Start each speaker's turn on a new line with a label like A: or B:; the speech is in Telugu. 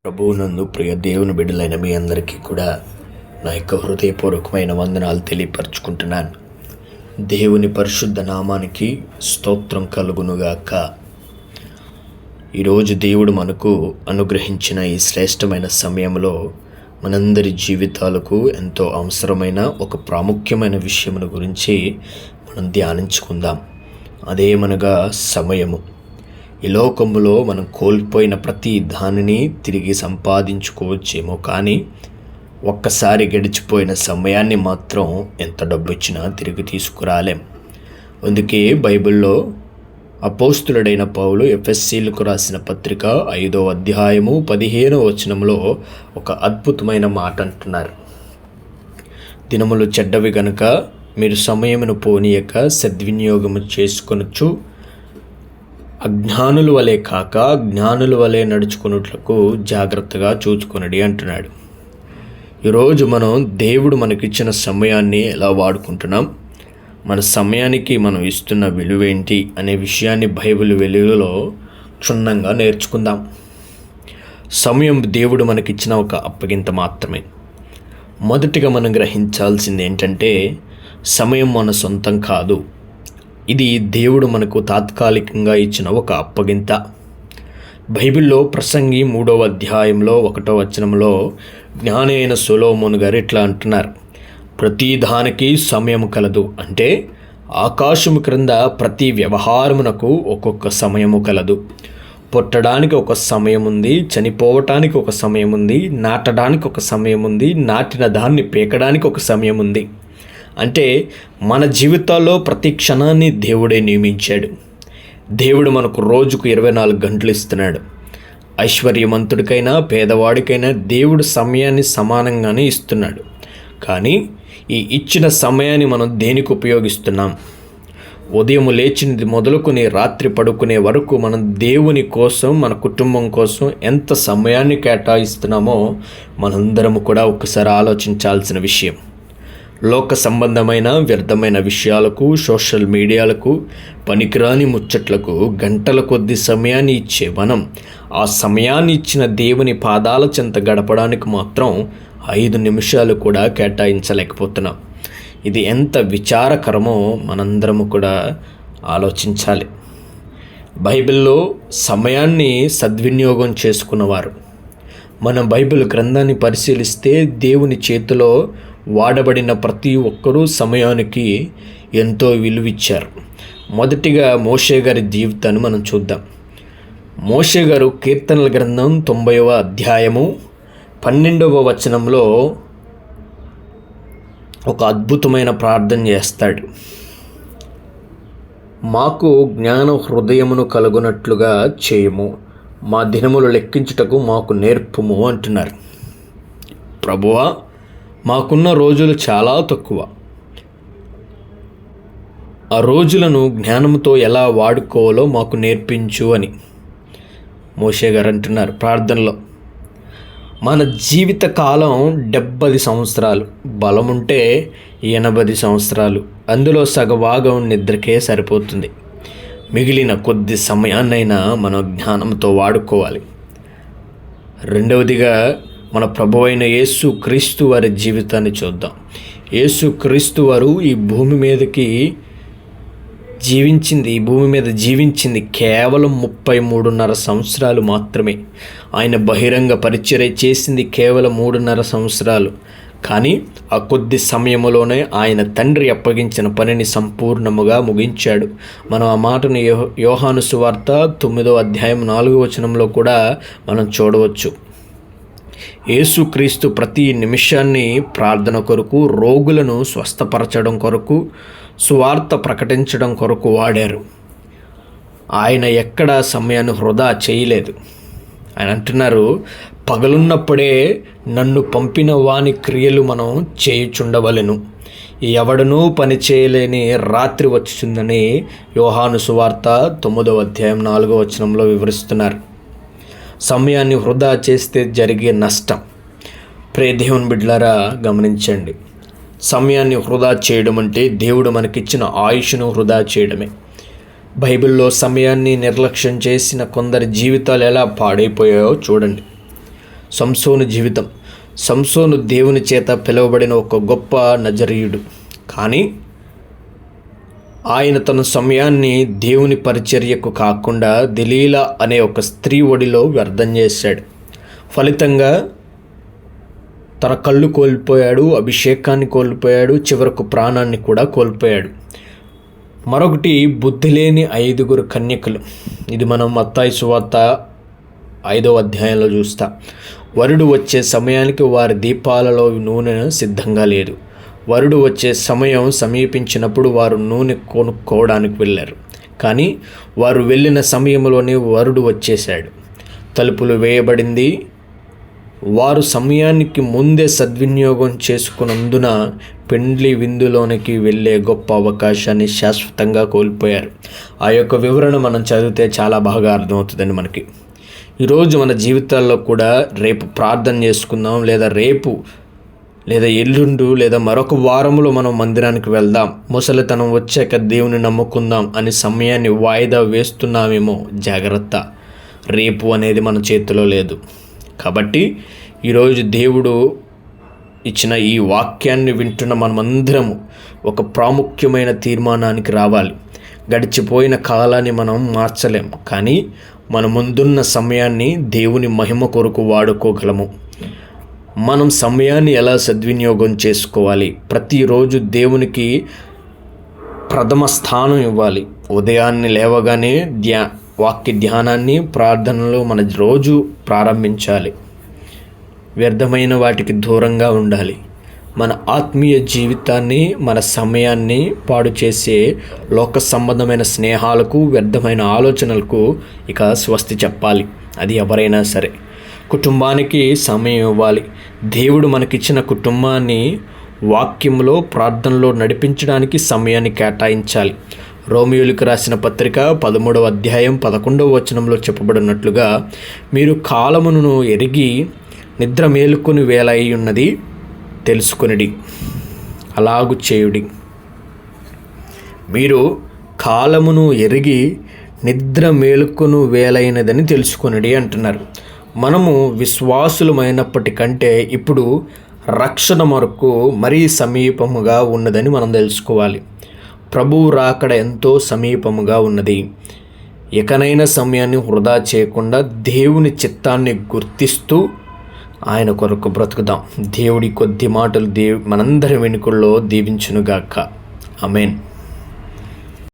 A: ప్రభువునందు ప్రియ దేవుని బిడ్డలైన మీ అందరికీ కూడా నా యొక్క హృదయపూర్వకమైన వందనాలు తెలియపరచుకుంటున్నాను. దేవుని పరిశుద్ధ నామానికి స్తోత్రం కలుగునుగాక. ఈరోజు దేవుడు మనకు అనుగ్రహించిన ఈ శ్రేష్టమైన సమయంలో మనందరి జీవితాలకు ఎంతో అవసరమైన ఒక ప్రాముఖ్యమైన విషయమును గురించి మనం ధ్యానించుకుందాం. అదేమనగా సమయము. ఈ లోకములో మనం కోల్పోయిన ప్రతి దానిని తిరిగి సంపాదించుకోవచ్చేమో, కానీ ఒక్కసారి గడిచిపోయిన సమయాన్ని మాత్రం ఎంత డబ్బు ఇచ్చినా తిరిగి తీసుకురాలేం. అందుకే బైబిల్లో అపోస్తులుడైన పౌలు ఎఫెసీలకు రాసిన పత్రిక 5వ అధ్యాయము 15వ వచనంలో ఒక అద్భుతమైన మాట అంటున్నారు. దినములు చెడ్డవి గనుక మీరు సమయమును పోనీయక సద్వినియోగము చేసుకొనొచ్చు, అజ్ఞానుల వలె కాక జ్ఞానుల వలె నడుచుకున్నట్లకు జాగ్రత్తగా చూచుకొనడి అంటున్నాడు. ఈరోజు మనం దేవుడు మనకిచ్చిన సమయాన్ని ఎలా వాడుకుంటున్నాం, మన సమయానికి మనం ఇస్తున్న విలువేంటి అనే విషయాన్ని బైబిల్ వెలుగులో క్షుణ్ణంగా నేర్చుకుందాం. సమయం దేవుడు మనకిచ్చిన ఒక అప్పగింత మాత్రమే. మొదటిగా మనం గ్రహించాల్సింది ఏంటంటే, సమయం మన సొంతం కాదు. ఇది దేవుడు మనకు తాత్కాలికంగా ఇచ్చిన ఒక అప్పగింత. బైబిల్లో ప్రసంగి 3వ అధ్యాయంలో 1వ వచనంలో జ్ఞాని అయిన సొలొమోను గారు ఇట్లా అంటున్నారు: ప్రతి దానికి సమయం కలదు. అంటే ఆకాశము క్రింద ప్రతి వ్యవహారమునకు ఒక్కొక్క సమయము కలదు. పుట్టడానికి ఒక సమయం ఉంది, చనిపోవటానికి ఒక సమయం ఉంది, నాటడానికి ఒక సమయం ఉంది, నాటిన దాన్ని పీకడానికి ఒక సమయం ఉంది. అంటే మన జీవితాల్లో ప్రతి క్షణాన్ని దేవుడే నియమించాడు. దేవుడు మనకు రోజుకు 24 గంటలు ఇస్తున్నాడు. ఐశ్వర్యవంతుడికైనా పేదవాడికైనా దేవుడు సమయాన్ని సమానంగానే ఇస్తున్నాడు. కానీ ఈ ఇచ్చిన సమయాన్ని మనం దేనికి ఉపయోగిస్తున్నాం? ఉదయం లేచినది మొదలుకొని రాత్రి పడుకునే వరకు మనం దేవుని కోసం, మన కుటుంబం కోసం ఎంత సమయాన్ని కేటాయిస్తున్నామో మనందరము కూడా ఒకసారి ఆలోచించాల్సిన విషయం. లోక సంబంధమైన వ్యర్థమైన విషయాలకు, సోషల్ మీడియాలకు, పనికిరాని ముచ్చట్లకు గంటల కొద్ది సమయాన్ని ఇచ్చే మనం ఆ సమయాన్ని ఇచ్చిన దేవుని పాదాల చెంత గడపడానికి మాత్రం 5 నిమిషాలు కూడా కేటాయించలేకపోతున్నాం. ఇది ఎంత విచారకరమో మనందరము కూడా ఆలోచించాలి. బైబిల్లో సమయాన్ని సద్వినియోగం చేసుకున్నవారు, మనం బైబిల్ గ్రంథాన్ని పరిశీలిస్తే దేవుని చేతిలో వాడబడిన ప్రతి ఒక్కరూ సమయానికి ఎంతో విలువిచ్చారు. మొదటిగా మోషే గారి జీవితాన్ని మనం చూద్దాం. మోషే గారు కీర్తనల గ్రంథం 90వ అధ్యాయము 12వ వచనంలో ఒక అద్భుతమైన ప్రార్థన చేస్తాడు. మాకు జ్ఞాన హృదయమును కలుగునట్లుగా చేయము, మా దినములు లెక్కించుటకు మాకు నేర్పుము అంటున్నారు. ప్రభువా, మాకున్న రోజులు చాలా తక్కువ. ఆ రోజులను జ్ఞానంతో ఎలా వాడుకోవాలో మాకు నేర్పించు అని మోషే గారు అంటున్నారు ప్రార్థనలో. మన జీవిత కాలం 70 సంవత్సరాలు, బలముంటే 80 సంవత్సరాలు. అందులో సగభాగం నిద్రకే సరిపోతుంది. మిగిలిన కొద్ది సమయాన్నైనా మనం జ్ఞానంతో వాడుకోవాలి. రెండవదిగా మన ప్రభువైన యేసు క్రీస్తు వారి జీవితాన్ని చూద్దాం. యేసు క్రీస్తు వారు ఈ భూమి మీద జీవించింది కేవలం 33.5 సంవత్సరాలు మాత్రమే. ఆయన బహిరంగ పరిచర్య చేసింది కేవలం 3.5 సంవత్సరాలు. కానీ ఆ కొద్ది సమయంలోనే ఆయన తండ్రి అప్పగించిన పనిని సంపూర్ణముగా ముగించాడు. మనం ఆ మాటను యోహాను సువార్త 9వ అధ్యాయం 4వ వచనంలో కూడా మనం చూడవచ్చు. యేసుక్రీస్తు ప్రతి నిమిషాన్ని ప్రార్థన కొరకు, రోగులను స్వస్థపరచడం కొరకు, సువార్త ప్రకటించడం కొరకు వాడారు. ఆయన ఎక్కడ సమయాన్ని వృధా చేయలేదు. ఆయన అంటున్నారు, పగలున్నప్పుడే నన్ను పంపిన వాని క్రియలు మనం చేయుచుండవలెను, ఎవడనూ పని చేయలేని రాత్రి వచ్చుచుందని యోహాను సువార్త 9వ అధ్యాయం 4వ వచనంలో వివరిస్తున్నారు. సమయాన్ని వృధా చేస్తే జరిగే నష్టం. ప్రియ దేవుని బిడ్డలారా, గమనించండి. సమయాన్ని వృధా చేయడం అంటే దేవుడు మనకిచ్చిన ఆయుష్ను వృధా చేయడమే. బైబిల్లో సమయాన్ని నిర్లక్ష్యం చేసిన కొందరి జీవితాలు ఎలా పాడైపోయాయో చూడండి. సంసోను జీవితం. సంసోను దేవుని చేత పిలువబడిన ఒక గొప్ప నజరీయుడు. కానీ ఆయన తన సమయాన్ని దేవుని పరిచర్యకు కాకుండా దెలీలా అనే ఒక స్త్రీ ఒడిలో వ్యర్థం చేశాడు. ఫలితంగా తన కళ్ళు కోల్పోయాడు, అభిషేకాన్ని కోల్పోయాడు, చివరకు ప్రాణాన్ని కూడా కోల్పోయాడు. మరొకటి బుద్ధి లేని 5 కన్యకలు. ఇది మనం మత్తయి సువార్త 5వ అధ్యాయంలో చూస్తాం. వరుడు వచ్చే సమయానికి వారి దీపాలలో నూనె సిద్ధంగా లేదు. వరుడు వచ్చే సమయం సమీపించినప్పుడు వారు నూనె కొనుక్కోవడానికి వెళ్ళారు. కానీ వారు వెళ్ళిన సమయంలోనే వరుడు వచ్చేశాడు. తలుపులు వేయబడింది. వారు సమయానికి ముందే సద్వినియోగం చేసుకున్నందున పెండ్లి విందులోనికి వెళ్ళే గొప్ప అవకాశాన్ని శాశ్వతంగా కోల్పోయారు. ఆ యొక్క వివరణ మనం చదివితే చాలా బాగా అర్థమవుతుందండి మనకి. ఈరోజు మన జీవితాల్లో కూడా రేపు ప్రార్థన చేసుకుందాం, లేదా ఎల్లుండు లేదా మరొక వారంలో మనం మందిరానికి వెళ్దాం, ముసలితనం వచ్చాక దేవుని నమ్ముకుందాం అని సమయాన్ని వాయిదా వేస్తున్నామేమో. జాగ్రత్త, రేపు అనేది మన చేతిలో లేదు. కాబట్టి ఈరోజు దేవుడు ఇచ్చిన ఈ వాక్యాన్ని వింటున్న మనమందరము ఒక ప్రాముఖ్యమైన తీర్మానానికి రావాలి. గడిచిపోయిన కాలాన్ని మనం మార్చలేం, కానీ మన ముందున్న సమయాన్ని దేవుని మహిమ కొరకు వాడుకోగలము. మనం సమయాన్ని ఎలా సద్వినియోగం చేసుకోవాలి? ప్రతిరోజు దేవునికి ప్రథమ స్థానం ఇవ్వాలి. ఉదయాన్నే లేవగానే వాక్య ధ్యానాన్ని, ప్రార్థనలు మన రోజు ప్రారంభించాలి. వ్యర్థమైన వాటికి దూరంగా ఉండాలి. మన ఆత్మీయ జీవితాన్ని, మన సమయాన్ని పాడు చేసే లోక సంబంధమైన స్నేహాలకు, వ్యర్థమైన ఆలోచనలకు ఇక స్వస్తి చెప్పాలి. అది ఎవరైనా సరే. కుటుంబానికి సమయం ఇవ్వాలి. దేవుడు మనకిచ్చిన కుటుంబాన్ని వాక్యంలో, ప్రార్థనలో నడిపించడానికి సమయాన్ని కేటాయించాలి. రోమియోలకు రాసిన పత్రిక 13వ అధ్యాయం 11వ వచనంలో చెప్పబడినట్లుగా, మీరు కాలమును ఎరిగి నిద్ర మేలుకొని వేళ అయి ఉన్నది తెలుసుకొనిడి, అలాగు చేయుడి. మీరు కాలమును ఎరిగి నిద్ర మేలుకొను వేలైనదని తెలుసుకొనిడి అంటున్నారు. మనము విశ్వాసులమైనప్పటికంటే ఇప్పుడు రక్షణ వరకు మరీ సమీపముగా ఉన్నదని మనం తెలుసుకోవాలి. ప్రభువు రాకడ ఎంతో సమీపముగా ఉన్నది. ఎకనైనా సమయాన్ని వృధా చేయకుండా దేవుని చిత్తాన్ని గుర్తిస్తూ ఆయన కొరకు బ్రతుకుదాం. దేవుడి కొద్ది మాటలు మనందరి వెనుకల్లో దీవించునుగాక. ఆమేన్.